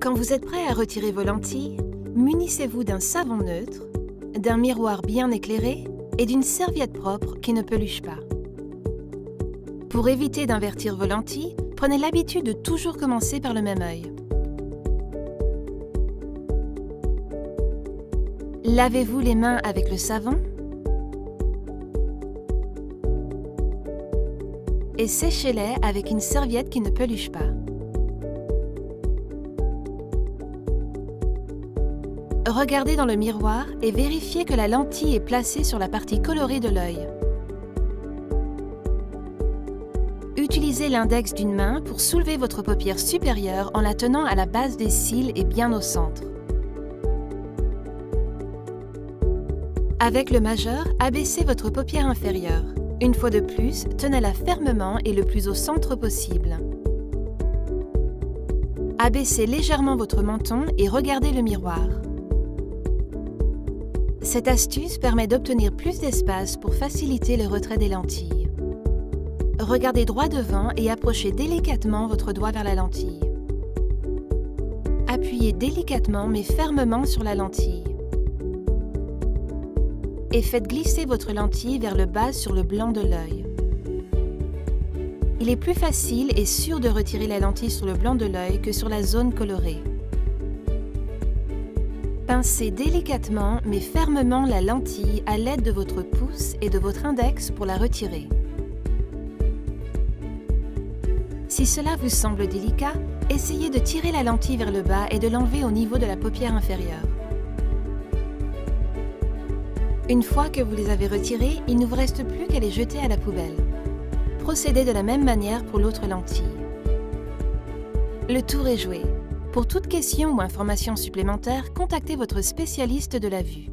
Quand vous êtes prêt à retirer vos lentilles, munissez-vous d'un savon neutre, d'un miroir bien éclairé et d'une serviette propre qui ne peluche pas. Pour éviter d'invertir vos lentilles, prenez l'habitude de toujours commencer par le même œil. Lavez-vous les mains avec le savon et séchez-les avec une serviette qui ne peluche pas. Regardez dans le miroir et vérifiez que la lentille est placée sur la partie colorée de l'œil. Utilisez l'index d'une main pour soulever votre paupière supérieure en la tenant à la base des cils et bien au centre. Avec le majeur, abaissez votre paupière inférieure. Une fois de plus, tenez-la fermement et le plus au centre possible. Abaissez légèrement votre menton et regardez le miroir. Cette astuce permet d'obtenir plus d'espace pour faciliter le retrait des lentilles. Regardez droit devant et approchez délicatement votre doigt vers la lentille. Appuyez délicatement mais fermement sur la lentille. Et faites glisser votre lentille vers le bas sur le blanc de l'œil. Il est plus facile et sûr de retirer la lentille sur le blanc de l'œil que sur la zone colorée. Pincez délicatement mais fermement la lentille à l'aide de votre pouce et de votre index pour la retirer. Si cela vous semble délicat, essayez de tirer la lentille vers le bas et de l'enlever au niveau de la paupière inférieure. Une fois que vous les avez retirées, il ne vous reste plus qu'à les jeter à la poubelle. Procédez de la même manière pour l'autre lentille. Le tour est joué. Pour toute question ou information supplémentaire, contactez votre spécialiste de la vue.